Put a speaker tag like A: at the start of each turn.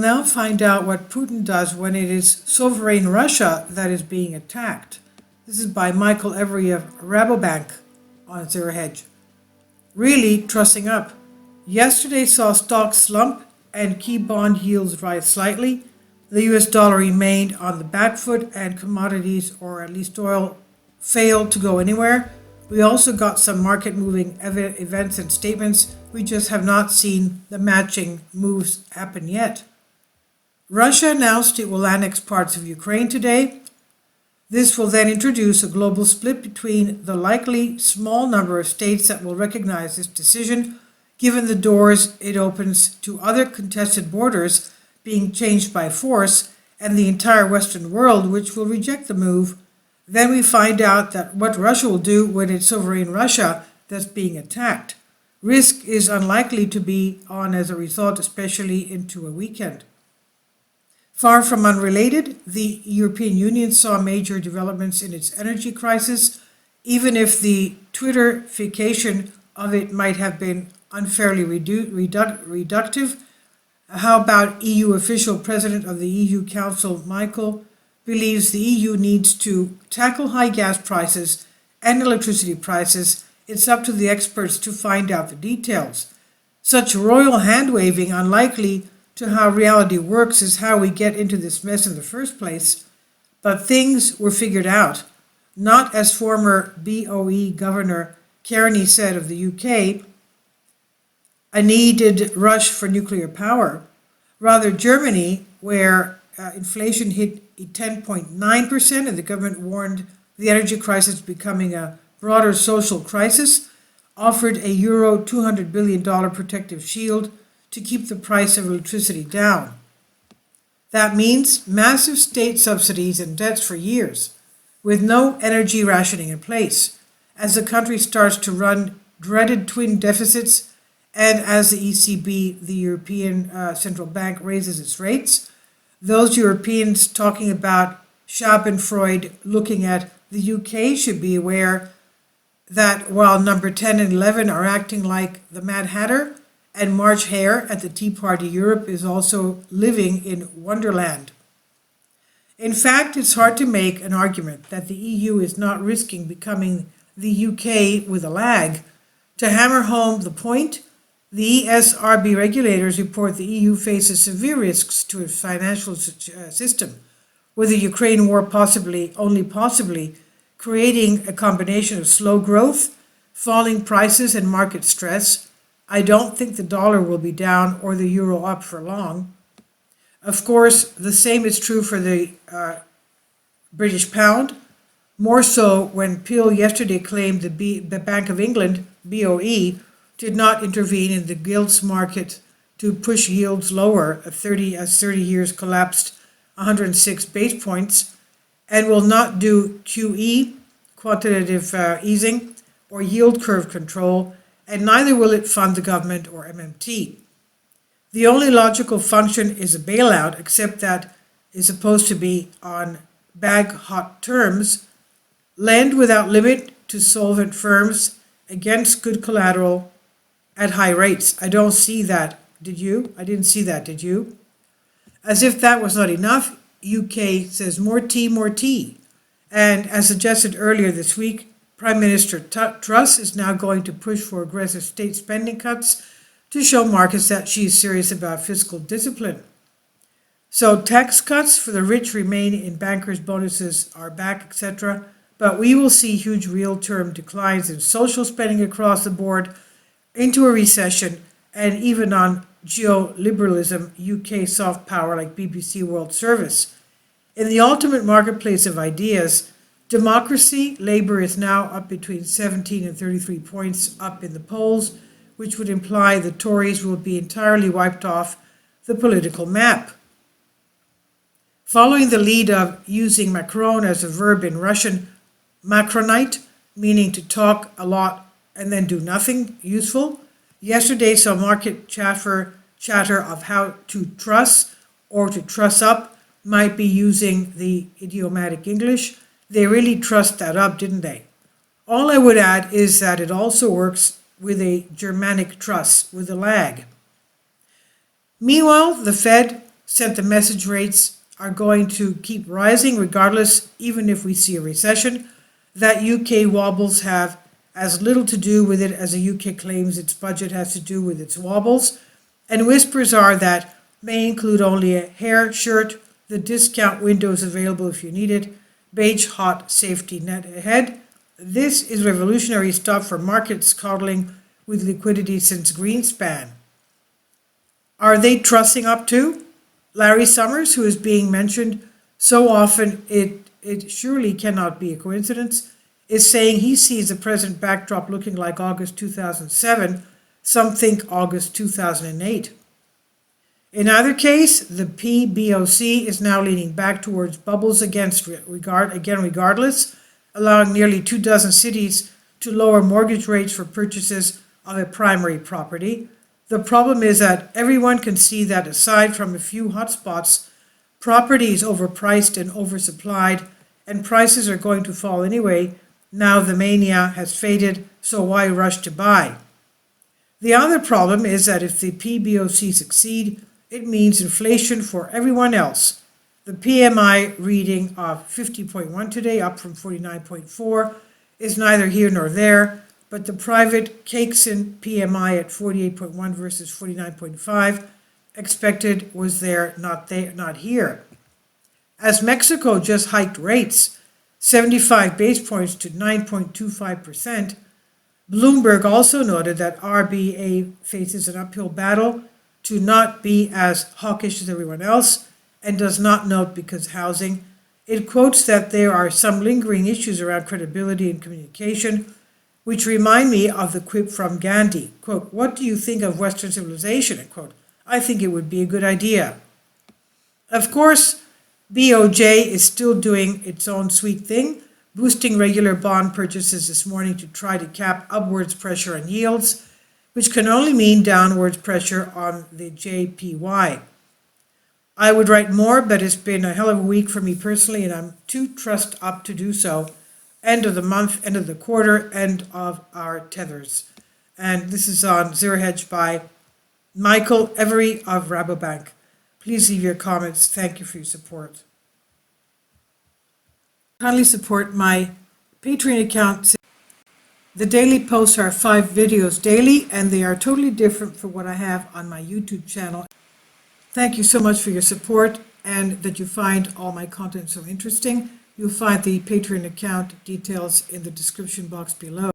A: now find out what Putin does when it is sovereign Russia that is being attacked. This is by Michael Every of Rabobank on Zero Hedge. Really trussing up. Yesterday saw stocks slump and key bond yields rise slightly. The US dollar remained on the back foot and commodities, or at least oil, failed to go anywhere. We also got some market moving events and statements. We just have not seen the matching moves happen yet. Russia announced it will annex parts of Ukraine today. This will then introduce a global split between the likely small number of states that will recognize this decision, given the doors it opens to other contested borders being changed by force, and the entire Western world, which will reject the move. Then we find out that what Russia will do when it's sovereign Russia that's being attacked. Risk is unlikely to be on as a result, especially into a weekend. Far from unrelated, the European Union saw major developments in its energy crisis, even if the Twitterification of it might have been unfairly reductive. How about EU official president of the EU Council, Michael, believes the EU needs to tackle high gas prices and electricity prices. It's up to the experts to find out the details. Such royal hand-waving, unlikely to how reality works, is how we get into this mess in the first place. But things were figured out, not as former BOE Governor Carney said of the UK, a needed rush for nuclear power. Rather, Germany, where inflation hit 10.9% and the government warned the energy crisis becoming a broader social crisis, offered a Euro $200 billion protective shield to keep the price of electricity down. That means massive state subsidies and debts for years, with no energy rationing in place, as the country starts to run dreaded twin deficits and as the ECB, the European Central Bank, raises its rates. Those Europeans talking about Schadenfreude looking at the UK should be aware that while number 10 and 11 are acting like the Mad Hatter, and March Hare at the Tea Party Europe is also living in Wonderland. In fact, it's hard to make an argument that the EU is not risking becoming the UK with a lag. To hammer home the point, the ESRB regulators report the EU faces severe risks to its financial system, with the Ukraine war only possibly creating a combination of slow growth, falling prices, and market stress. I don't think the dollar will be down or the euro up for long. Of course, the same is true for the British pound, more so when Peel yesterday claimed the Bank of England, BOE, did not intervene in the gilts market to push yields lower as 30 years collapsed 106 base points, and will not do QE, quantitative easing, or yield curve control, and neither will it fund the government or MMT. The only logical function is a bailout, except that is supposed to be on bag-hot terms, lend without limit to solvent firms against good collateral at high rates. I don't see that, did you? I didn't see that, did you? As if that was not enough, UK says more tea. And as suggested earlier this week, Prime Minister Truss is now going to push for aggressive state spending cuts to show markets that she is serious about fiscal discipline. So tax cuts for the rich remain in, bankers' bonuses are back, etc. But we will see huge real-term declines in social spending across the board into a recession, and even on geoliberalism, UK soft power like BBC World Service. In the ultimate marketplace of ideas, democracy, Labour is now up between 17 and 33 points up in the polls, which would imply the Tories will be entirely wiped off the political map. Following the lead of using Macron as a verb in Russian, Macronite, meaning to talk a lot and then do nothing useful, yesterday saw market chatter of how to truss or to truss up might be using the idiomatic English. They really trussed that up, didn't they? All I would add is that it also works with a Germanic truss, with a lag. Meanwhile, the Fed sent the message rates are going to keep rising regardless, even if we see a recession. That UK wobbles have as little to do with it as the UK claims its budget has to do with its wobbles. And whispers are that may include only a hair shirt, the discount window is available if you need it, beige hot safety net ahead. This is revolutionary stuff for markets coddling with liquidity since Greenspan. Are they trussing up too? Larry Summers, who is being mentioned so often it surely cannot be a coincidence, is saying he sees the present backdrop looking like August 2007, some think August 2008. In either case, the PBOC is now leaning back towards bubbles regardless, allowing nearly 24 cities to lower mortgage rates for purchases of a primary property. The problem is that everyone can see that aside from a few hotspots, property is overpriced and oversupplied, and prices are going to fall anyway. Now the mania has faded, so why rush to buy? The other problem is that if the PBOC succeed, it means inflation for everyone else. The PMI reading of 50.1 today, up from 49.4, is neither here nor there, but the private Cakeson PMI at 48.1 versus 49.5 expected was there, not here. As Mexico just hiked rates 75 base points to 9.25%, Bloomberg also noted that RBA faces an uphill battle to not be as hawkish as everyone else, and does not note because housing. It quotes that there are some lingering issues around credibility and communication, which remind me of the quip from Gandhi. Quote, "What do you think of Western civilization?" Quote, "I think it would be a good idea." Of course, BOJ is still doing its own sweet thing, boosting regular bond purchases this morning to try to cap upwards pressure on yields, which can only mean downwards pressure on the JPY. I would write more, but it's been a hell of a week for me personally, and I'm too trussed up to do so. End of the month, end of the quarter, end of our tethers. And this is on Zero Hedge by Michael Every of Rabobank. Please leave your comments. Thank you for your support. Kindly support my Patreon account. The daily posts are 5 videos daily, and they are totally different from what I have on my YouTube channel. Thank you so much for your support and that you find all my content so interesting. You'll find the Patreon account details in the description box below.